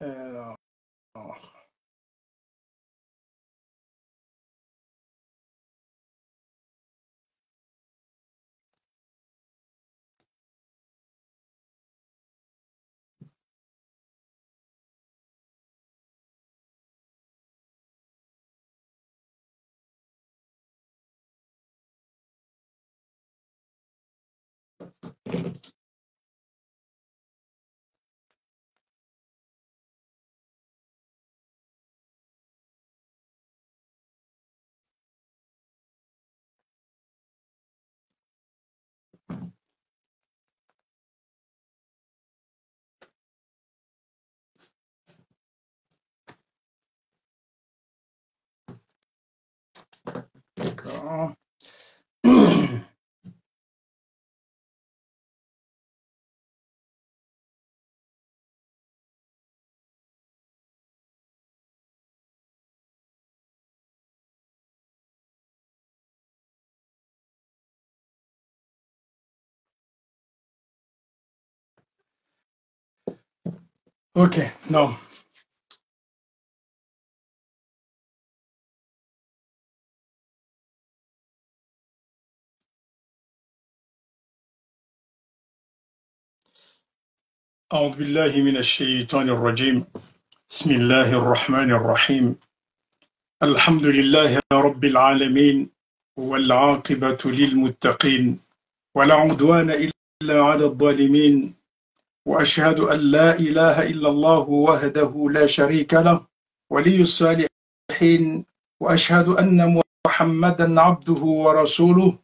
Euh, D'accord. Ok, non. أعوذ بالله من الشيطان الرجيم. بسم الله الرحمن الرحيم. الحمد لله رب العالمين والعاقبة للمتقين ولا عدوان إلا على الظالمين وأشهد أن لا إله إلا الله وحده لا شريك له ولي الصالحين وأشهد أن محمدا عبده ورسوله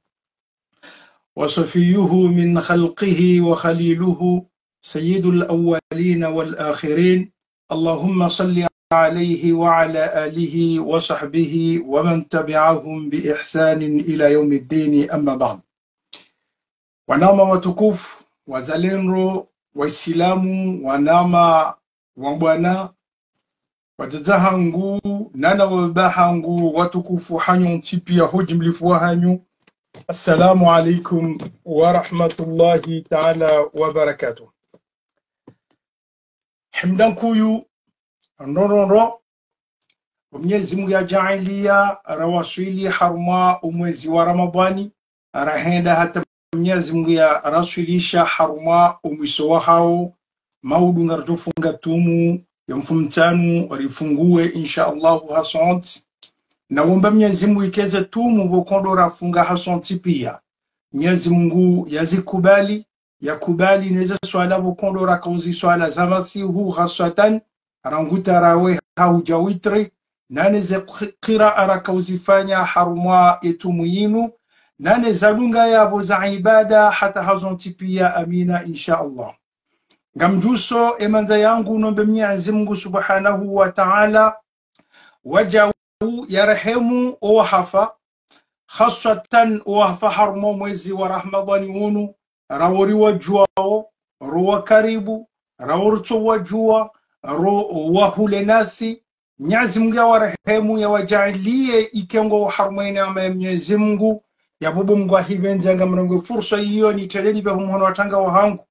وصفيه من خلقه وخليله سيد الأولين والآخرين اللهم صل عليه وعلى آله وصحبه ومن تبعهم بإحسان إلى يوم الدين أما بعد. Wanama watukufu, wazalendo, waislamu, wanama wabwana, watazahangu, nana wabahangu, watukufu hanyu ntipi ya hujimlifu wa hanyu. Assalamu alaikum wa rahmatullahi ta'ala wa barakatuh. Himdan kuyu, nonoro, Mwenyezi Mungu ajaalia rawasili harma umwezi wa Ramadhani, arahenda hata Mwenyezi Mungu ya rasulisha harma umwiso hao maudu ngarjofunga tumu ya mfumtanu warifungue insha Allahu hasant na womba Mwenyezi Mungu ikeze tumu bokondo rafunga hasanti pia Mwenyezi Mungu yazikubali yakubali neza swala bokondo rakauzi swala zamasi hu hasatan ranguta rawe haujawitri nane ze qira arakawzifanya haruma etumu yinu nane zalunga yabo za ibada hata hazonti pia amina insha Allah. Ngamjuso emanza yangu nombe Mwenyezi Mungu subhanahu wa ta'ala wajawu yarehemu owahafa khasatan owahafa haruma mwezi wa Ramadhani wunu rawori wajuao ruwa karibu rawurcho wajua wahule nasi Mwenyezi Mungu awarehemu yawajalie ikengo harumeni ama Mwenyezi Mungu yabubu Mungu ahivenza ngamrango fursa hiyo ni teleni be humhono watanga wahangu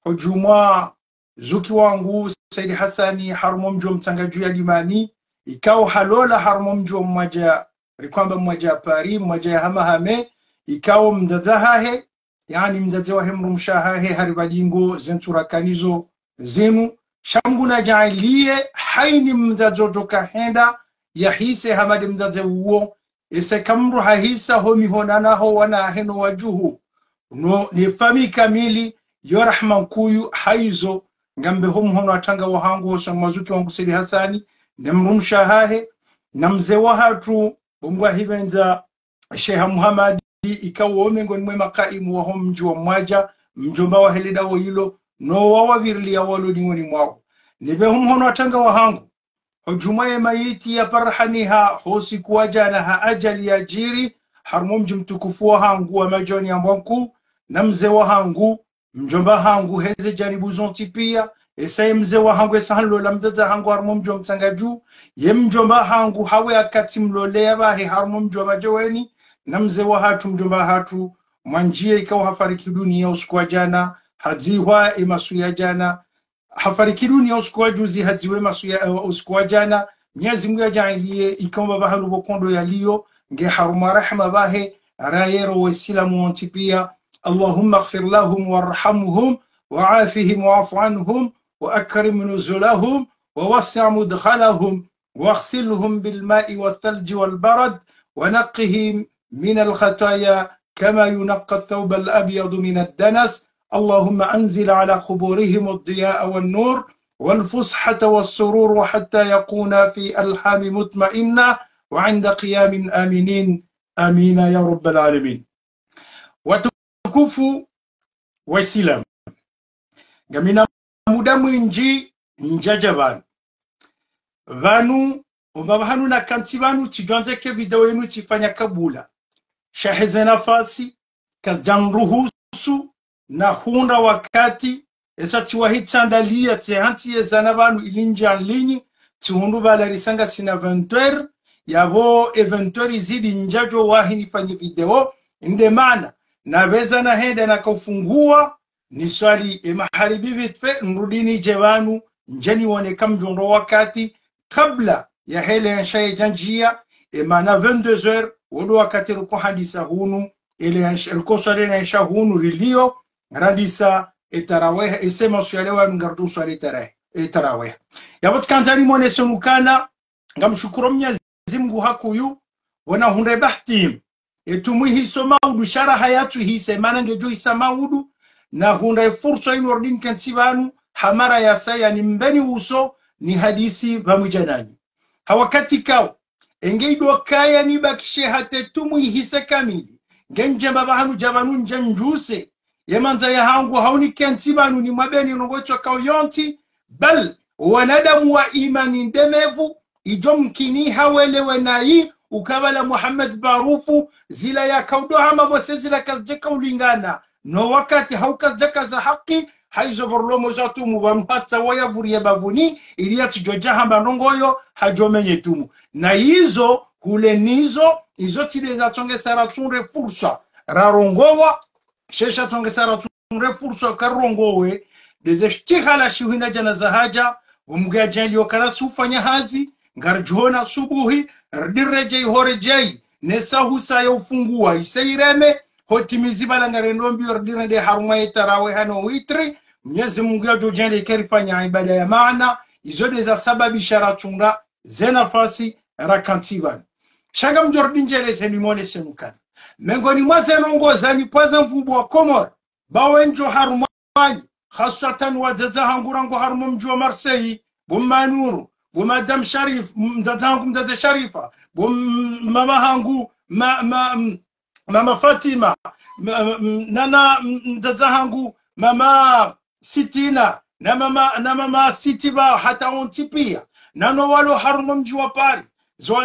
hujuma zuki wangu Said Hassani harumo mjo mtanga juu ya limani ikao halola harumo mjo mmoja rikwamba mmoja pari mmoja ya hamahame ikao mdadahahe yani mdadawa hemru mshahahe haribalingo zenturakanizo zenu shanguna jaalie haini mdajojo kahenda yahise hamadi mdaje uo ese kamru hahisa homi honana ho wana heno wajuhu no ni fami kamili yo rahman kuyu haizo ngambe hono atanga wahangu hosa mazuki wangu Said Hassani nemrumsha hahe namze wahatu umwa hivenza Sheikh Muhammad ikawo ngoni mwe makaimu wa mji wa mwaja mjomba wa helida wo hilo no wawavirli ya walodi ngoni mwao nibe hono atanga wahangu hujumaye mayiti ya parhaniha hosi kuwajana ha ajali ya jiri harmo mji mtukufu wa hangu wa majoni ya mwanku na mze wa hangu mjomba hangu heze janibu zonti pia esaye mze wa hangu esahanlo la mdaza hangu harmo mji wa msangaju ye mjomba hangu hawe akati mlolea bahe harmo mji wa majoweni na mze wa hatu mjomba hatu mwanjie ikawa hafariki dunia usiku wa jana hadziwa imasu ya jana hafariki dunia usiku wa juzi hadiwe masu ya usiku wa jana. Mwenyezi Mungu ajalie ikamba bahanu bokondo yaliyo nge haruma rahma bahe rayero waislamu wanti pia. Allahumma ighfir lahum warhamhum wa'afihim wa'fu anhum وأكرم نزلهم ووسع مدخلهم واغسلهم بالماء والثلج والبرد ونقهم من الخطايا كما ينقى الثوب الأبيض من الدنس. اللهم أنزل على قبورهم الضياء والنور والفسحة والسرور وحتى يكون في ألحام مطمئنة وعند قيام آمنين آمين يا رب العالمين. وتكفوا وسلام جمينا muda mwinji njaja vanu vanu na kanti vanu tiganze ke video yenu tifanya kabula shaheze nafasi kazjan ruhusu na hunda wakati esa tiwahitsandalia tihanti yezana vanu ilinja linyi tihundu vala risanga sina 20 yavo eventuari izidi njajo wahi nifanye video inde maana na veza na henda na kufungua ni swali emaharibi vitfe nrudini jevanu njeni wane kamjondo wakati kabla ya hele yanshaye janjia emana 22h wado wakati ruko hadisa hunu ele yanshalkosare na yansha hunu rilio radisa etaraweh esema swalewa ngardu swale etaraweh yabot kanzani mone sonukana ngamshukuru Mwenyezi Mungu hakuyu wana hunde bahtim etumwi soma udu shara hayatu hii semana ngejo hisama udu na hunda fursa inu ordin kansibanu hamara ya saya ni mbeni uso ni hadisi vamujanani hawakati kao engeido kaya ni bakishe hate tumu hisa kamili genje babahanu jabanu njanjuse yemanza ya hangu hauni kansibanu ni mabeni nongocho kao yonti bal wanadamu wa imani ndemevu ijomkini hawelewe nayi ukabala Muhammad barufu zila ya kaudo hama bose zila kazjeka ulingana no wakati haukazjaka za haki haizo vorlomo zatu mubamhatsa waya vurie bavuni ili atujoja hamba nongoyo hajomenye tumu na hizo hulenizo hizo tile za tonge saratunre fursa rarongowa shesha tonge saratunre fursa karongowe dezeshtikhala shuhina jana za haja umgajali wakala sufanya hazi ngarjuhona subuhi rdireje ihorejei nesa husa ya ufungua isaireme hotimizi balangarendo mbio rdirende haruma yetarawe hano witri. Mwenyezi Mungu yajojende kerifanya ibada ya maana izode za sababi sharatunda zenafasi rakantivan shaga mjordinjele senimone senukana mengoni mwazenongoza ni pwaza mfubu wa Komor bawenjo harumani khasatan wazaza hangurango haruma mjua Marseille bumanuru Madam Sharif mzatangu mzaze Sharifa mama hangu mama Fatima nana mzaza hangu mama Sitina na mama Sitiba hata ontipia nano walo haruma mji wa Pari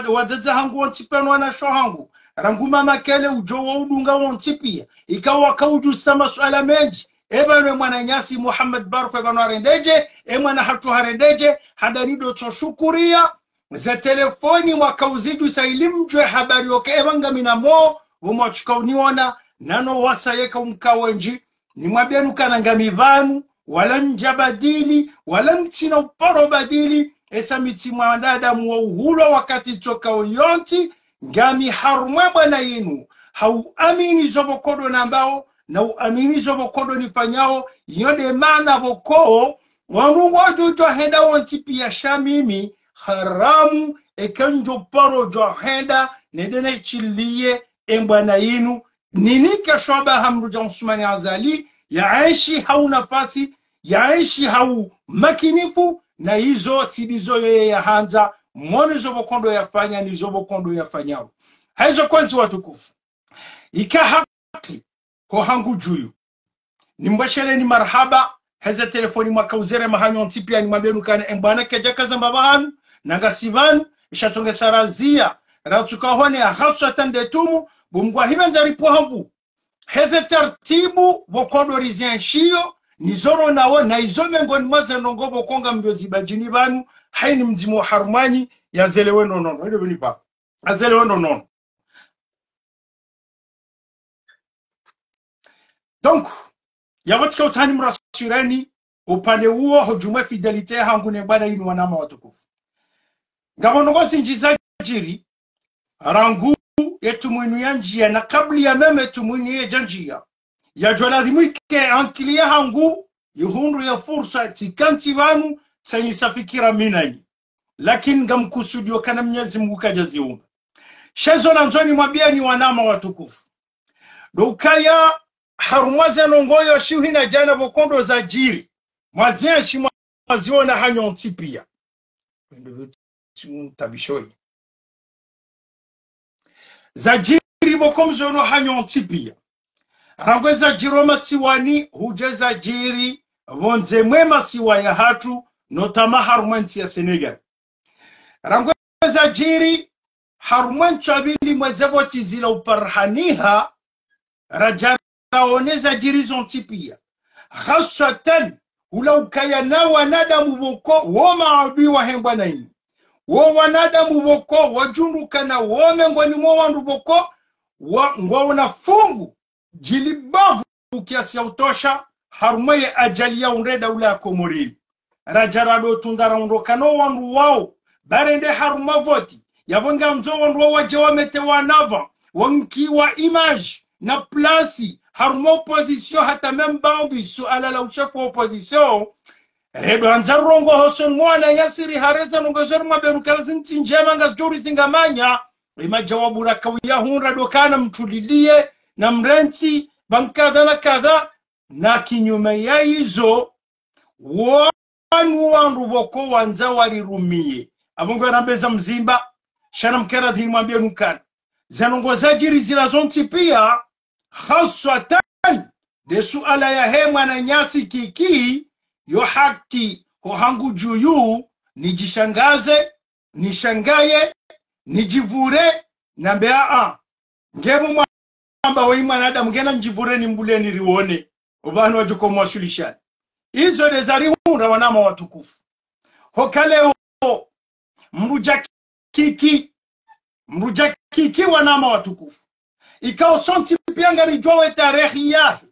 wazaza hangu ontipia wana sho hangu rangu mama kele ujo wa udunga ontipia ikawa kauju sama swala menji ebane mwana nyasi Muhammad Barfa bano arendeje mwana hatu harendeje hadanido toshukuria za telefoni mwakauzidu sailimjwe habari yoke ebanga minamo umwachukauniona nano wasayeka umkawenji ni mwabianu kanangami vanu wala njabadili wala mtina uparo badili esa miti mwandada mwa uhulo wakati toka uyonti ngami harumwe bwana yinu hau amini zobokodo nambao na uamini zobokodo nifanyao yode mana boko wangu wajojo henda wantipia shamimi haramu ekanjo paro jo henda nedene chilie embwana yinu ninike shoba hamdu jansumani azali yaishi hau nafasi yaishi hau makinifu na hizo tibizo yeye ya hanza mwone zobokondo yafanya ni zobokondo yafanyao haizo kwanzi watukufu ika haki ho hangu juyu nimbashele ni marhaba heza telefoni mwakauzere mahanyo ntipia ni mabenu kane embana kejaka zambabahanu nangasivanu ishatonge sarazia ratukahone ahasatan detumu bumgwa hibenza ripohavu heze tartibu bokodo rizianshio nizoro nawo na izome ngoni mwaze nongobo konga mbiozi bajini banu haini mzimu harumani ya zelewe nono hile binipa azelewe nono. Donc yawatika utani mrasurani upande huo hujuma fidelite hangu ne bana inu wanama watukufu ngamonongozi njiza jiri rangu yetu mwinu ya njia na kabli ya meme tumwinu ya janjia ya jwalazimike ankilia hangu yuhundu ya fursa tikanti wanu sanyisafikira minani lakini ngamkusudio kana Mwenyezi Mungu kajaziunga shezo na nzoni mwabia ni wanama watukufu dokaya harumaze nongoyo shiuhina jana bokondo za jiri mwazia shi mwaziona hanyo ntipia tabishoi za jiri bokomzono hanyo ntipia rangweza jiroma siwani hujeza jiri vonze mwema siwa ya hatu notama harumanti ya Senegal rangweza jiri harumanti abili mwezeboti zila uparhaniha rajara oneza jiri zontipia khasatan ula ukayana wanadamu boko wo maadui wa hembwa na ini wo wanadamu boko wajundukana wo mengoni mwa wandu boko ngwaona fungu jilibavu kiasi ya utosha harumaye ajali ya unreda ula ya Komorili rajarado tundara undokano wandu wao barende haruma voti yabonga mzo wandu wa waje wamete wanava wankiwa image na plasi haruma opposition hata membambi suala la ushafu wa opposition redo anzarongo hoson mwana yasiri hareza nongozoru maberukala zinti njema ngazjuri zingamanya ima jawabu rakawia hunra dokana mtulilie na mrenti bankadha na kadha na kinyume ya hizo wanu wandu boko wanza warirumie abongo yanambeza mzimba shana mkera dhini mwambia nukana zanongo zajiri zila zonti pia khaswatan de suala ya hemwa na nyasi kiki yo haki hohangu juyu nijishangaze nishangaye nijivure na mbea ngemu mwamba wa mwanadamu ngena njivure ni mbuleni rione ubanu wajuko mwashulishani izo de zarihunra wanama watukufu hokaleo mruja kiki wanama watukufu ikao sonti pia ngarijowe tarehi yahe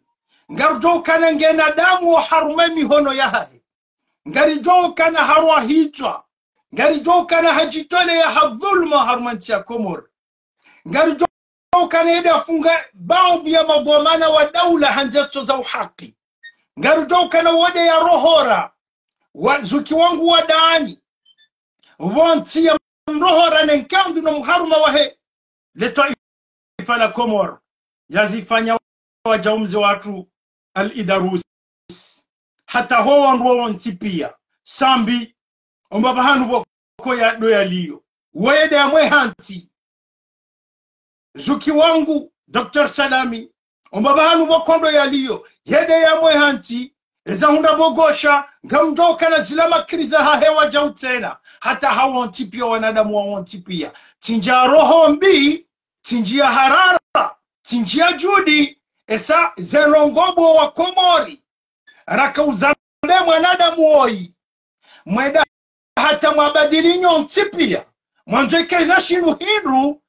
ngarijowe kana ngena damu wa harume mihono yahe ngarijowe kana harwa hitwa ngarijowe kana hajitole ya hadhulma harumanti ya Komor ngarijowe kana ida funga baadhi ya madhamana wa daula hanjasto za uhaki ngarijowe kana wade ya rohora wazuki wangu wa daani wanti ya rohora nenkandu na muharuma wahe leto fala Komor yazifanya wajaumzi watu al-idarus hata ho wandu wontipia sambi ombabahanu boko ya doyaliyo wede amwe hanti zuki wangu Dr. Salami ombabahanu bokondo yaliyo yede ya mwe hanti eza hunda bogosha ngamjoka na zilama kriza hahewa jautena hata hawontipia wanadamu wawontipia tinja roho mbi tinjia harara tinjia judi esa zelongobo wa Komori raka uzande mwanadamu oi mweda hata mwabadili nyontipia mwanzoike na shinu hindru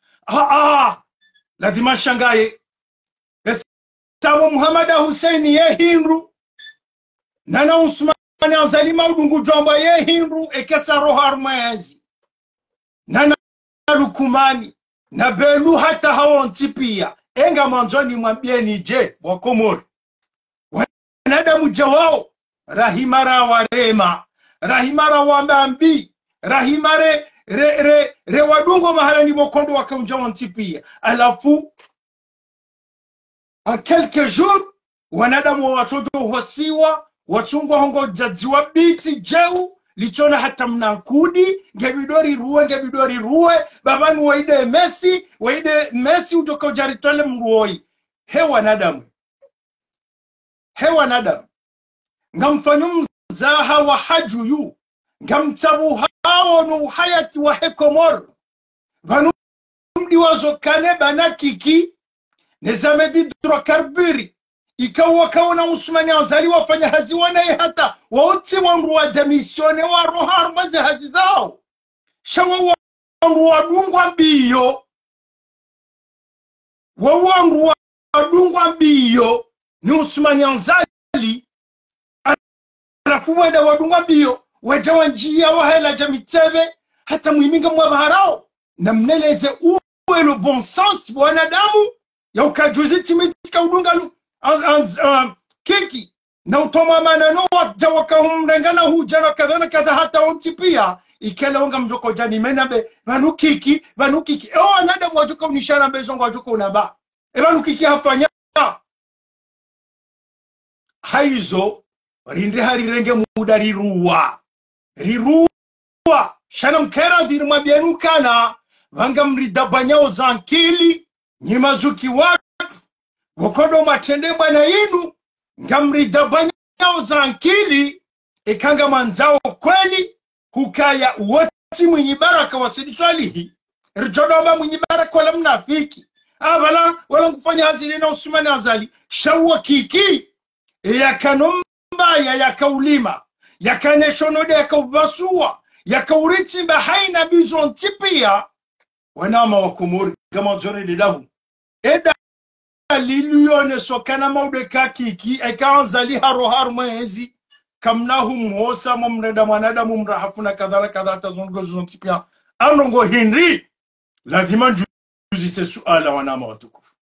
lazima shangaye esa Muhammad Hussein ye hindru nana Usmani azalima udungu jomba ye hindru ekesa roho armaezi nana Lukumani na belu hata hawontipia enga mwanzoni mwambieni je wa Komori wanadamu jawao rahimara warema rahimara wambambi rahimare re wadungo mahalani bokondo wakaunja wontipia alafu en quelques jours wanadamu wa watoto hosiwa wachungwa hongo jajiwa biti jeu lichona hata mnankudi ngebidori ruwe babanu waide Messi utoka ujaritole mruoi he wanadamu ngamfanyu mzaha wa haju yu ngamtabu hao no hayati wa Komor banu mdi wazokane banakiki nezamedi hydrocarburi ikawa kaona Usmani azali wafanya hazi wanaye hata wauti wangu wa demisione wa roha armaze hazi zao shawa wangu wa dungwa mbiyo wangu wa dungwa mbiyo ni Usmani azali halafu wenda wadunga bio wajawa njia wahela jamitebe hata muhiminga mwabaharao na mneleze uwe le bon sens wanadamu ya ukajuzi timitika udunga kiki na utoma manano wajawaka humrengana hujana kadhana kadha hata onti pia ikele onga mjoko jani menabe vanukiki wanadamu wajuka unishana bezongo wajuka unaba vanukiki hafanya haizo rinde harirenge muda riruwa shana mkera dhiri mwabianukana vanga mridabanyao zankili nyimazuki watu wakodo matende bwana inu nga mridabanyao zankili ikanga manzao kweli hukaya wati mwenye baraka wasidi swalihi rijodomba mwenye baraka wala mnafiki wala kufanya hazili na usumani azali shawa kiki yakanomba yakaulima yakaneshonode yakaubasua yakauritimba haina bizonti pia wanama wakumuri kama zore dedahu eda lilione sokana maudeka kiki ekaanzali haroharu mwezi kamnahu mhosa mumreda mwanadamu mrahafuna kadhala kadha tazongo zonti pia anongo Henry lazima juzise suala wanama watukufu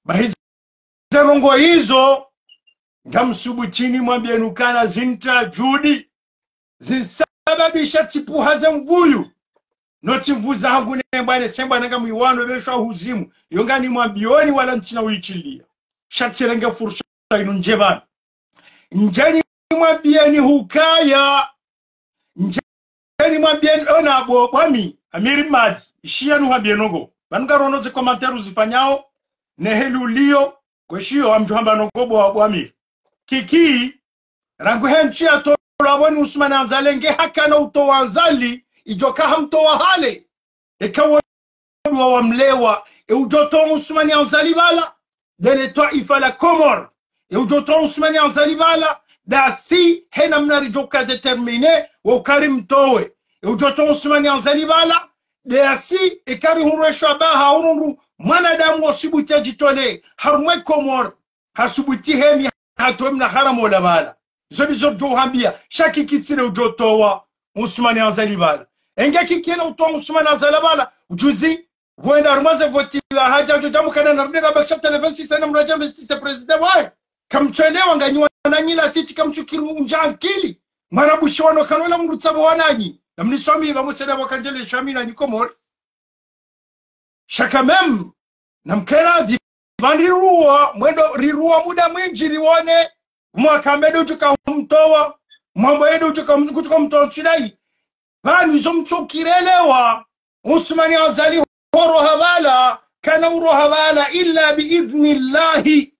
bahizi rongo hizo ngamsubu chini mwambienukana zinta judi zinsababisha tipuha za mvuyu noti mvuza hangu nembane semba nanga mwiwano besha huzimu yongani mwambioni wala ntina uichilia shatirenga fursa inu njebani njeni mwambieni hukaya njeni mwambieni onabo wami amiri madi ishia nuhabienogo banuga ronoze komanteru zifanyao nehelu liyo kweshio amjuhamba nogobo wa amiri kiki rangu henchi ya tolawani usmani anzalenge haka na utowanzali ijoka hamtowa hale ekawa wamlewa ujoto usmani anzali bala dele taifa la Komor ujoto usmani anzali bala da si hena mnarijoka determine wakarim towe ujoto usmani anzali bala da si ekari hunresha baha urungu mwanadamu wasibuti jitole harumwe Komor hasubuti hemi hatuwe mna haramu wala bala zodi zodo hambia shaki kitire ujotowa usmani anzali bala enge kikena utowa usmani anzali bala ujuzi wenda rumaze voti haja ujojamu kana nardira baksha televisi sana mraja mestise president wae kamchelewa nganywa nanyila titi kamchukiru unjankili marabushi wano kanola mrutsabu wananyi na mnisomi bamuseda wakanjele shamina Komor shaka mem na mkera di bandiruwa mwendo riruwa muda mwinji riwone mwaka mbedo tuka humtowa mambo yedu tuka mtowa chidai bani hizo mchokirelewa usmani anzali horo habala kana uro habala illa biidhni Allahi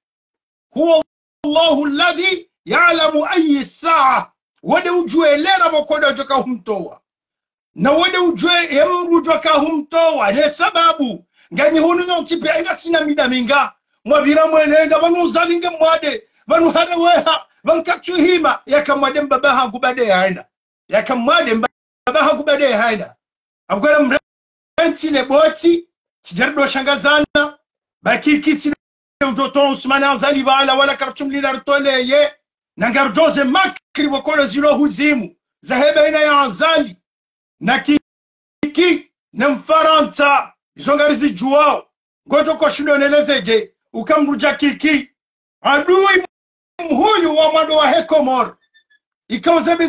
huwa Allahu alladhi ya'lamu ayi saa wade ujue lera bokoda tuka humtowa na wade ujue emru tuka humtowa ne sababu ngani hunu nontipe enga sina mida minga mwabira mwelenga vanu uzalinge mwade vanu haraweha vankachuhima yakamwade mbabaha kubade haina yakamwade mbabaha kubade haina abgara mrensi le boti tijardo shangazana bakiki tine ujoto usmani anzali bala wala karchum lilartole ye nangardoze makri wakola zilo huzimu zahebe ina ya anzali na kiki na mfaranta izongarizi juwao ngoto kwa shule onelezeje ukamruja kiki adui mhuyu wa mwado wa Komor ikawzebe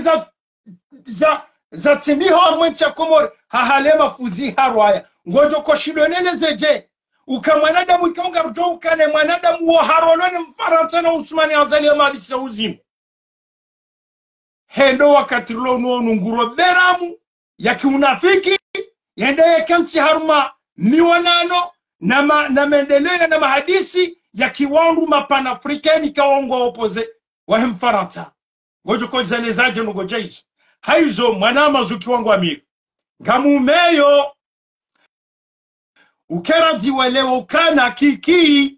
za timiho armwencha Komor hahalema fuzi harwaya ngoto kwa shule onelezeje ukamwanadamu ikaunga rujo ukane mwanadamu wa harolone mfaransa na usmani anzali ya mabisa uzimu hendo wakati lono nguro beramu ya kiunafiki yende yekansi haruma miwanano na mendeleo na mahadisi ya kiwangu mapanafrikani kawangu opoze wa mfaransa ngojo ko zalezaje ngojeji haizo mwanama zuki wangu amiri ngamumeyo ukera diwelewa ukana kiki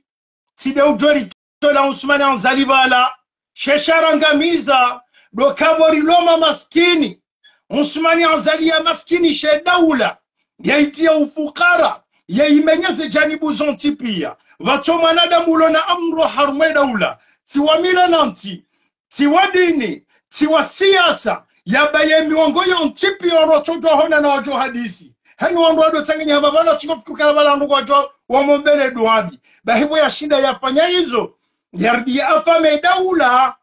tide ujori tola usmani anzali bala shesharangamiza dokabori loma maskini usmani anzali ya maskini shedaula yaitia ufukara yaimenyeze janibu zonti pia wacho mwanadamu ulona amro harumwe daula siwa mila nanti siwa dini siwa siasa ya baye miongo yo ntipi orotodo hona na wajo hadisi hani wandu ado tanganya babala chikofukuka bala ndo wajo wa mombele duabi bahibo ya shinda yafanya hizo yardi afame daula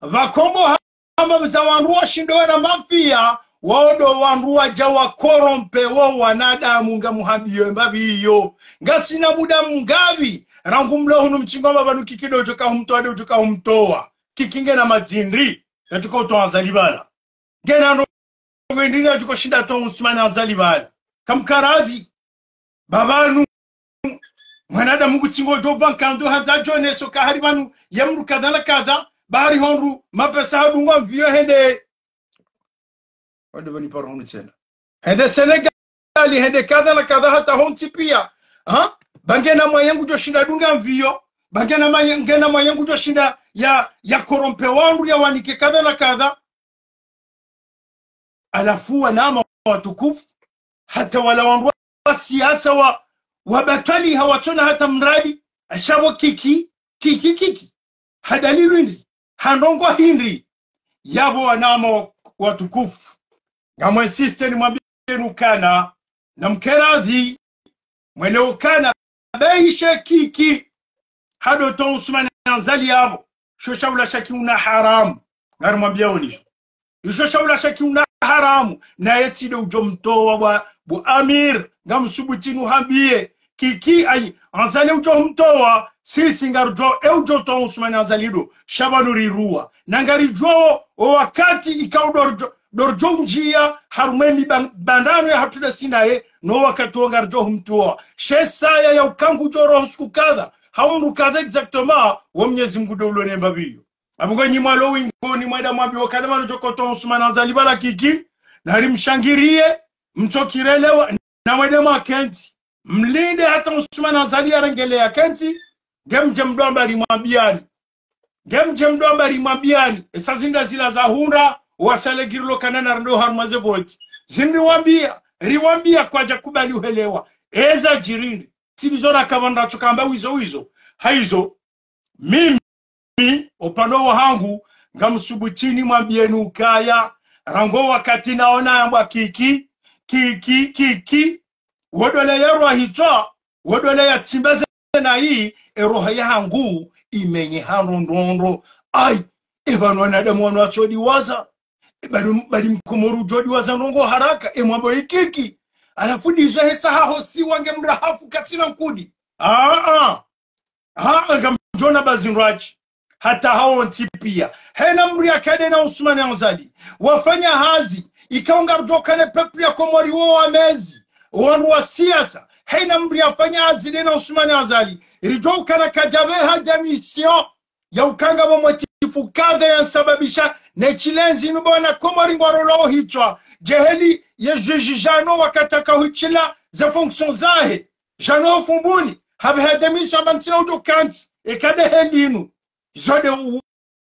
vakombo hamba za wandu wa shindo na mafia waodo wandu wajawa korompe wo wanadamu nga muhabiyo mbabiyo ngasina muda mungavi rangu mlo hunu mchingoma banu kikido utoka humtoa utoka humtoa kikinge na mazindri yatuka utoanzalibala gena no wendini yatuko shinda to Usmani anzalibala kamkaradhi babanu mwanadamu kuchingo to bankando haza jone so kahari banu yamru kadhala kadha bari honru mapesa hadungwa vio hende wande bani par honu tena hende Senegal hende kadhala kadha hata honti pia ha bangena mwayangu jo shinda dunga vio bangena mwayangu jo shinda ya korompe wangu ya wanike kadha na kadha alafu wanama watukufu hata wala wangu wa siasa wabatali hawatona hata mradi ashawo kiki hadalilu hindi handongo hindi yabo wanama watukufu ngamwe system mwambie nukana na mkeradhi mwene ukana baisha kiki hado to Usmani anzali yabo shoshaula shaki una haramu ngari mwambie oni shoshaula shaki una haramu na yetide ujo mtowa wa bu amir ngamsubutinu hambie kiki ay anzali ujo mtowa sisi ngarujo ujo to Usmani anzalido shabanuri ruwa nangari jo wakati ikaudo dorjo njia harumeni bandano ya hatuda sinaye no wakati wangarjo mtowa shesaya ya ukangu joro husku kadha haundu kadha exactement wa Mwenyezi Mungu dolo nemba biyo abugo nyima lo wingo ni mweda mwabi wakadha manu joko to Usmani anzalibala kiki nari mshangirie mtokirelewa na mweda mwa kenti mlinde hata Usmani anzalia rengele ya kenti gemje mdomba rimwabiani esazinda zila za hunda wasale girlo kanana ndo harmaze boti riwambia kwa jakubali uhelewa eza jirindi tilizora kabanda chukamba wizo haizo mimi upando wangu ngamsubutini mwambieni ukaya rango wakati naona amba kiki wodole ya rohito wodole ya timbaze na hii eroha yangu imenye hanondondo ai ebanu wanadamu wanachodi waza bali mkomoru jodi waza nongo haraka mwambo ikiki alafu dizo hesa hosi wange mrahafu katina nkudi ngamjona bazinraji hata hao ntipia hena mri akade na Usmani anzali wafanya hazi ikaunga rjokane pepu ya komori wa mezi wandu wa siasa hena mri afanya hazi na Usmani anzali rjokana kajabe hada mission ya ukanga wa motifu kadha ya sababisha na chilenzi nubona komori ngwarolo hichwa jeheli ya jejijano wakataka huchila za fonction zahe jano fumbuni habe hada mission abantina ujo kanti ekade helinu zode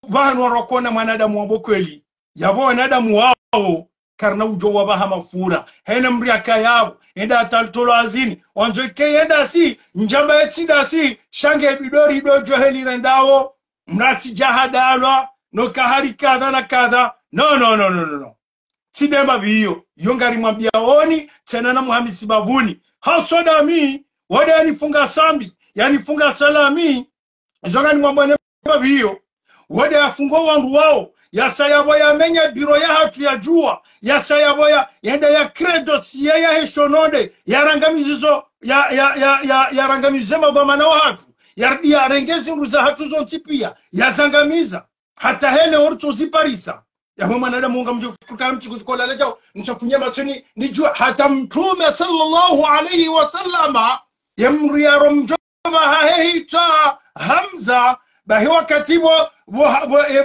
vanu warokona mwanadamu wabokweli yabo wanadamu wao karna ujo wabaha mafura hena mriaka yao enda ataltolo azini wanzoike yenda si njamba yetida si shange bidori dojo heli rendao mrati jahadalwa no kahari kadha na kadha no sidema biyo yongari mwambia oni tena na Muhamisi bavuni hasoda mi wade yanifunga sambi yanifunga salami zonga ni mwambia biyo wade afungo wangu wao yasayabo ya menya biro ya hatu ya jua yasayabo ya yenda ya credo siya ya heshonode ya rangamizo ya rangamizema dhamana wa hatu ya rengezi mruza hatu zontipia ya zangamiza hata hele orto ziparisa ya mwana munga mjukukara mchikukola lejao nchafunya machoni nijua hata mtume sallallahu alayhi wasallama yamri ya romjoma hahehita Hamza bahiwa katibo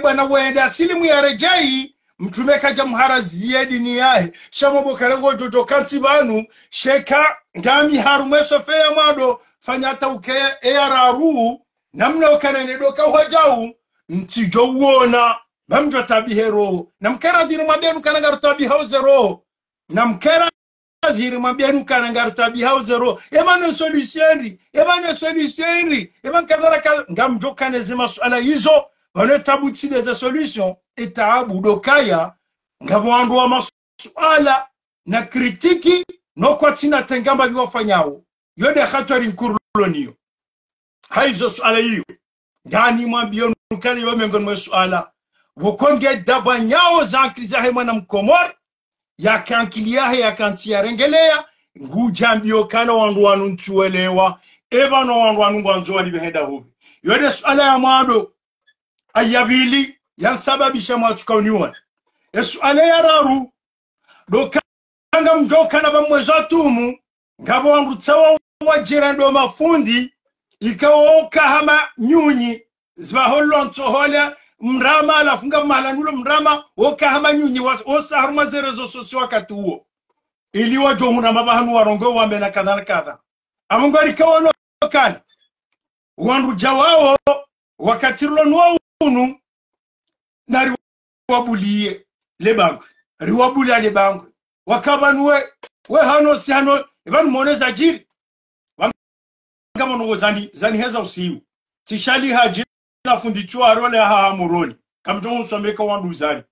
bwana wenda silimu ya rejai mtume kaja mharazia dini yahe shamobo karengo jojo kansi banu sheka ngami harumesho feya mwado fanyata ukea eyararu namna ukanene doka wajau ntijo uona bamjwa tabihero namkera dhiri mabenu kanangaru tabihauze roho namkera dhiri mabenu kanangaru tabihauze roho emane solutionri eman kadhara ngamjo kaneze masuala hizo wanotabutile za solution etaabu dokaya ngabo wa masuala na kritiki no kwa tina tengamba biwafanyao yode khatari nkurulo niyo haizo suala hiyo ndani mwambio nukali wa miongoni mwa suala wukonge dabanyao za akilizahe mwana mkomori ya kankiliahe ya kantia rengelea ngujambio kana wandu wanu ntuwelewa eba no wandu wanu mwanzo walibehenda huvi yode suala ya mwado ayabili yansababisha mwatukauniwa suala ya raru dokanga mjoka na bamwezo tumu ngabo wangu tsawa wajira ndo mafundi ikawoka hama nyunyi zbaholo ntohola mrama alafunga malanulo mrama woka hama nyunyi osa haruma zerezo sosio wakati huo ili wajo mrama bahanu warongo wambe na kadha na kadha amungori kawono kana wandu jawao wakati rulo unu na riwabulie lebangu riwabulia lebangu wakabanwe we hano si hano ibanu moneza jiri kama no zani heza usiu tishali haji na fundichwa role ha muroni kamto usomeka wandu zani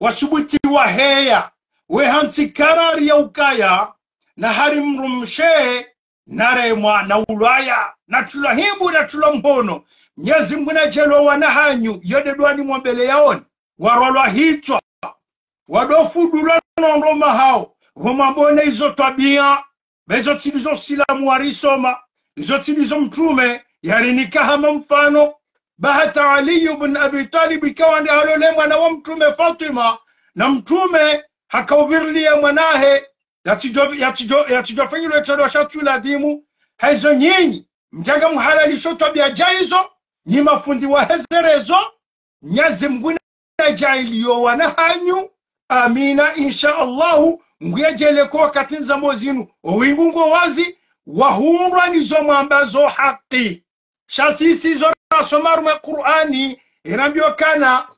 wasubuti wa heya we hanti karari ya ukaya na harimrumshe naremwa na ulaya na tulahibu na tulamhono Mwenyezi Mungu na jelo wanahanyu yode dwani mwambele yaoni warolwa hitwa wadofudula nondoma hao wamabone hizo tabia bezo tilizo silamu warisoma hizo tilizo mtume yarinika hama mfano bahata Ali ibn Abi Talib ikawa ndi halolemwa na mtume Fatima na mtume hakauvirlia mwanahe yatijofanyilo etado shatula dhimu haizo nyinyi mjanga mhalalisho tabia jaizo ni mafundi wa hezerezo Mwenyezi Mungu na jailio wanahanyu amina insha Allahu nguyejele kwa wakati nzambo zinu owingungo wazi wahundwa nizo mwambazo haki shasisi zo nasomaru me Qur'ani inambio kana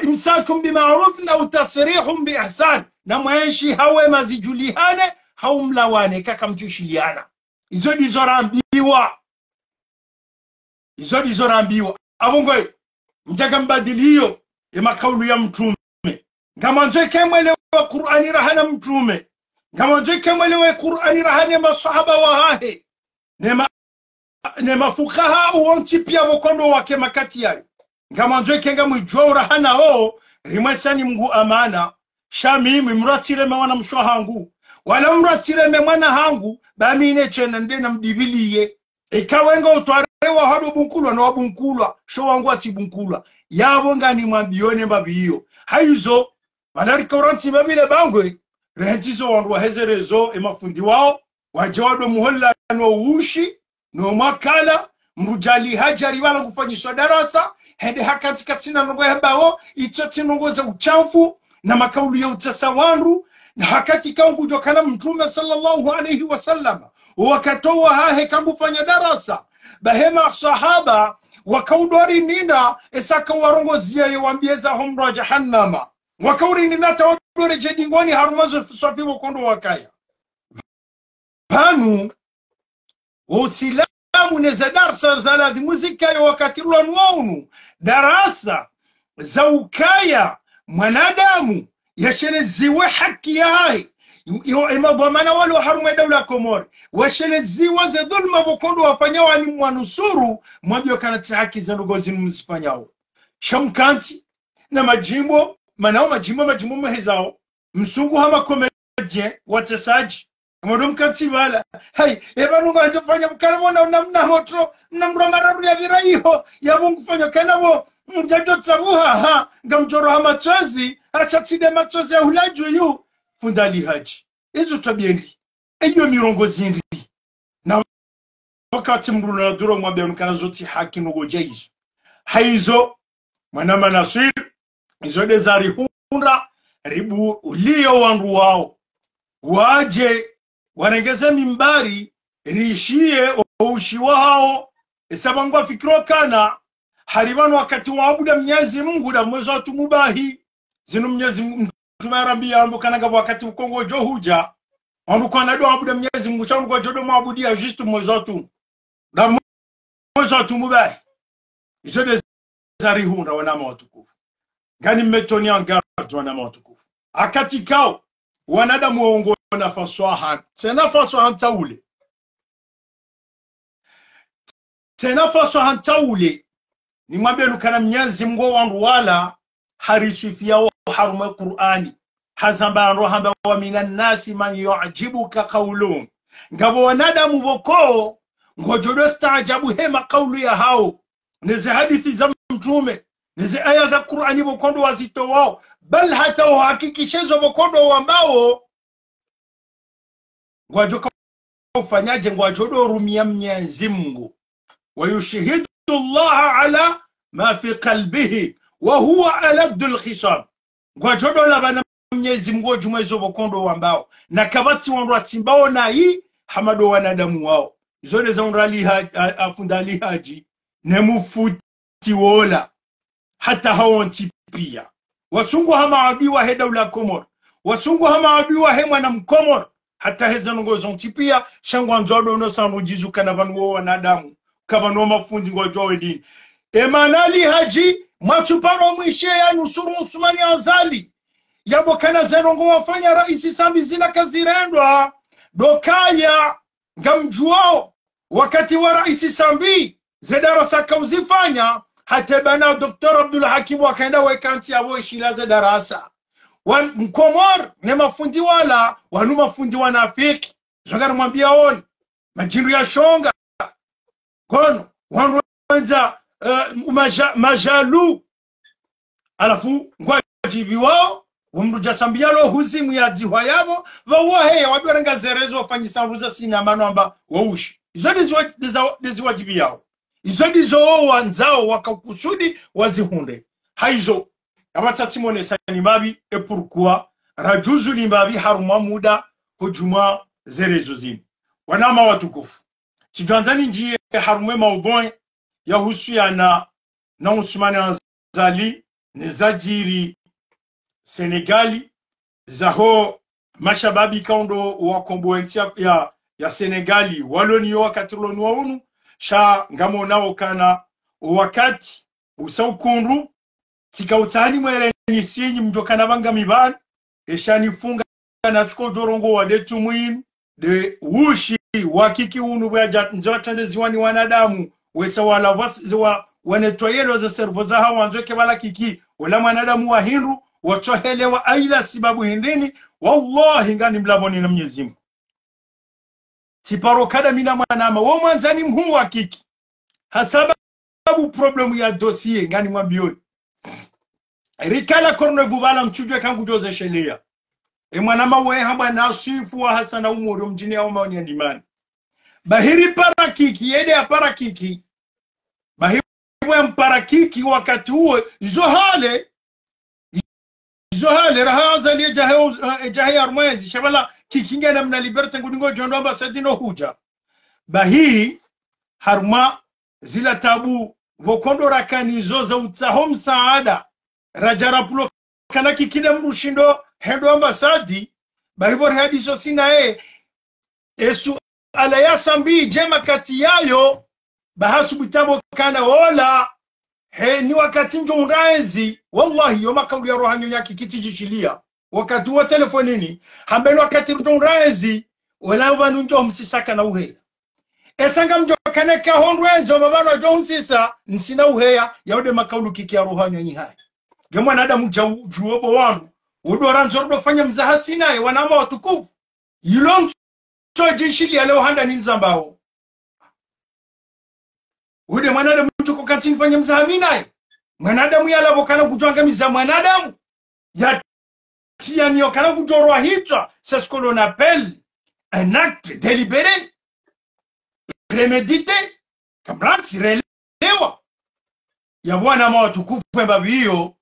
imsakum bima'ruf na utasrihum bi ihsan na mwenshi hawe mazijulihane haumlawane kaka mtushiliana izo dizorambiwa abongoe mtaka mbadilio ya makaulu ya mtume kama nzoe kemwele wa Qur'ani rahana mtume kama nzoe kemwele wa Qur'ani rahana masahaba wa hahe nema fukaha uonti pia wakondo wake makati yayo kama nzoe kenga mwijua rahana ho rimwesani Mungu amana shamimi mratire mewana mshwa hangu wala mratire memwana hangu bamine chena ndena mdibiliye ikawenga utwarewa hado bunkulwa na wabunkulwa sho wangu atibunkulwa yabo ngani mwambione mbabiyo haizo Malari kauranti mabile bangwe rehentizo wandu wa hezerezo emafundi wao wajawado muhola no ushi no makala mrujali hajari wala kufanyishwa darasa hende hakati katina nongo hebao itoti nongo za uchamfu na makaulu ya utasa wandu na hakati kaungu jokana mtume sallallahu alaihi wasallam wakatoa hahe kambufanya darasa bahema sahaba wakaudwari nina esaka warongozia yewambieza humra jahannama wakauri ninata wadore jedingwani harumazo sofi wakondo wakaya panu usilamu neza darasa za ladhi muzika ya wakati rulanwaunu darasa za ukaya mwanadamu yasheleziwe haki yae imabwamana wale wa harume daula Komori washeleziwa ze dhulma wakondo wafanyawa ni mwanusuru mwabio kanati haki za nugozi mzifanyao shamkanti na majimbo manao majimbo mahezao msungu hama komedie watesaji mwadum katibala hai eba nungo hajofanya mkarabona unamna hotro mnamromararu ya viraiho ya mungu fanya kanabo mjado tabuha ha ngamjoro hama chozi hachatide machozi ya hulaju yu fundali haji izu tabiengi ejo mirongozi ndi na wakati mruna duro mwabia mkana zoti haki nugo jaizo haizo manama nasir izo dezari hunda ribu ulio wangu wao waje wanengeze mimbari rishie waushi wao esabangwa fikiro kana haribano wakati waabuda Mwenyezi Mungu da mwezi wa tumubahi zinu Mwenyezi Mungu tumarambia ambo kana wakati ukongo johuja wangu kwa nado waabuda Mwenyezi Mungu changu kwa jodo maabudia juste mwezi wa tu da mwezi wa tumubahi izo rihunda wanama watukufu ngani mmetonia ngardu wanama watukufu akatikao wanadamu waongo na faswaha tena faswaha taule ni mwambie nukana Mwenyezi Mungu wangu wala harisifia harume Qur'ani hazamba rohamba wa minan nasi man yu'jibuka qawlun ngabo wanadamu boko ngojodo staajabu hema qawlu ya hao nizi hadithi za mtume nizi aya za Qur'ani bokondo wazito wao bal hata uhakikishezo bokondo ambao ngwajoka ufanyaje ngwajodo rumia Mwenyezi Mungu ويشهد الله على ما في قلبه وهو ألد الخصام ngwajodo la bana Mwenyezi Mungu jumwezo bokondo ambao na kabati wanrati mbao na hii hamado wanadamu wao zone za unrali afundali haji nemufuti wola hata hawonti pia wasungu hama abiwa he daula Komor wasungu hama abiwa he mwana mkomor hata heza ngozo ntipia shangwa nzodo no sanrujizu kana banwo wanadamu kama no mafundi ngojo dini emanali haji matuparo mwishe ya nusuru Usmani Azali yabo kana zerongo wafanya raisi sambi zina kazirendwa dokaya ngamjuao wakati wa raisi sambi zedarasa kauzifanya hata bana Dr. Abdul Hakim wakaenda wekansi abo ishilaze darasa wan mkomor ne mafundi wala wanu mafundi wanafiki zongana mwambia on majindu ya shonga kono wanza majalu alafu ngwajibi wao umruja sambialo huzimu ya dzihwa yabo wawahe wabirenga zerezo wafanyisa ruza sina manamba waushi izo wajibi yao izo wanzao wakakusudi wazihunde haizo abatatsimone sani mabi pourquoi rajuzu limbabi haruma muda hujuma zerezo zini wanama watukufu chiganzani njie harume maudhui ya husiana na Usmani Azali nizajiri Senegali zaho mashababi kaundo wakomboentia ya Senegali waloni wakati loni waunu sha ngamo nao kana wakati usaukundu tika utani mwele nisinyi mjokana banga mibani eshani funga na chuko dorongo wadetu muhimu de wushi wakiki unu bwaja nzotande ziwani wanadamu wesa wala waswa wanetoyelo za servo za hawa nzoke bala kiki wala wanadamu wa hindu watohelewa aila sababu hindini wallahi ngani mlaboni na Mwenyezi Mungu siparo kada mina mwanama wo mwanzani mhu wakiki hasababu problemu ya dossier ngani mwambioni rikala korno vubala mchujwe kangu joze shelia mwanama we haba nasifu wa Hasana Umuru mjini ya maoni ya dimani bahiri parakiki yede ya parakiki bahiri mparakiki wakati huo izohale rahaza liye jahe armwezi shabala kikinga na mna liberta ngudingo jondo ambasadi no huja bahiri harma zila tabu vokondo rakani zoza utsaho msaada rajarapulo kana kikida mrushindo hendo ambasadi bahibor hadiso sina esu ala ya sambi jema kati yayo bahasu bitabo kana wala ni wakati njo unraenzi wallahi yoma kauli ya rohanyo yaki kitijishilia wakati wa telefonini hambelo wakati njo unraenzi wala wanu njo msisaka na uheya esanga mjo kaneka hondwenzo mabano njo msisa nsina uheya yaude makaulu kiki ya rohanyo nyihai gemwa nadamu juobo wangu udora nzordo fanya mzahasi naye wanama watukufu yilom so jishili ya leo handa ninzambao ude mwanadamu mtuko katini fanya mzahami naye mwanadamu yala bokana kutuanga miza mwanadamu ya tia niyo kana kutorwa hitwa c'est ce que l'on appelle un acte délibéré prémédité kamransi relewa ya bwana ma watukufu mbabio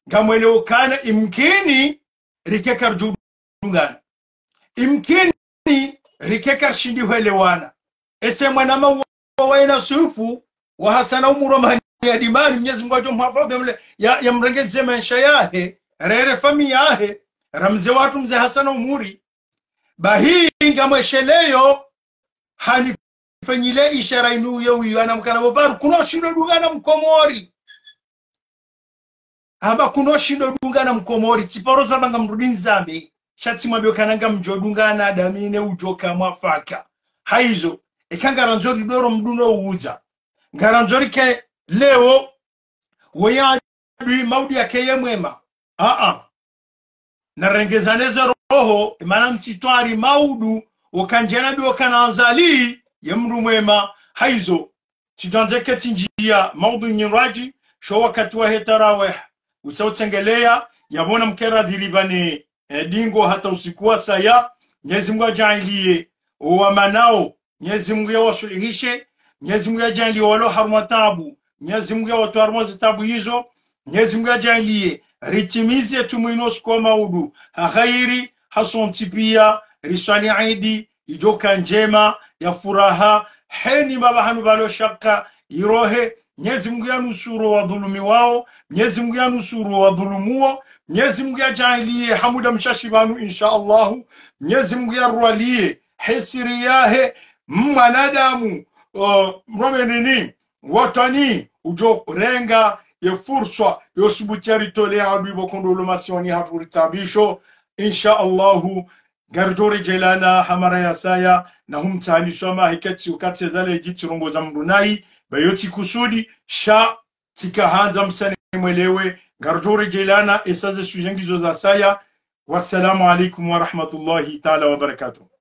ngamweleo kana imkini rikeka rjungana imkini rikeka shindi huelewana ese mwanama waina sufu wa Hasana Umuru ya dimani Mwenyezi Mungu ajomhafadhi ya mrengeze maisha yahe rere fami yahe ramze watu mze Hasana Umuri bahi ngamwesheleyo hanifanyile ishara inu yewi anamkana bobaru kuno shindo dungana mkomori aba kuno shindo dungana mkomori tsiparo zabanga mrudin zambe shati mwabyo kananga mjodungana damine ujoka mwafaka haizo ekangaranzori doro mduno uwuza ngaranzori ke leo weyadwi maudi ya keye mwema narengezaneza roho mana mtitwari maudu ukanjena bi wakananzali ya mru mwema haizo chidanzeke tinjia maudu nyinraji sho wakati wa hetaraweh usautengelea yabona mkera dhiribani dingo hata usikuwa saya Mwenyezi Mungu ajailie wamanao Mwenyezi Mungu yawasuluhishe Mwenyezi Mungu ajailie walo harma tabu Mwenyezi Mungu yawatoa tabu hizo Mwenyezi Mungu ajailie ritimize tumuinos kwa maudu khairi hasonti pia riswali aidi ijoka njema ya furaha heni baba hanu balo shaka irohe Mwenyezi Mungu yanusuru wadhulumi wao Mwenyezi Mungu yanusuru wadhulumuo Mwenyezi Mungu ajailie hamuda mshashibanu insha Allah Mwenyezi Mungu yarwalie hisiri yahe mwanadamu mromenini watani ujo renga ye fursa yosubutia tole abibo kondolo masioni haturitabisho insha Allah garjore jelana hamara ya saya na humtani soma hikati ukati zale jitirongo za mrunai bayoti kusudi sha tikahanza msane mwelewe garjore jelana esaze sujengizo za saya wassalamu alaikum wa rahmatullahi ta'ala wa barakatuh.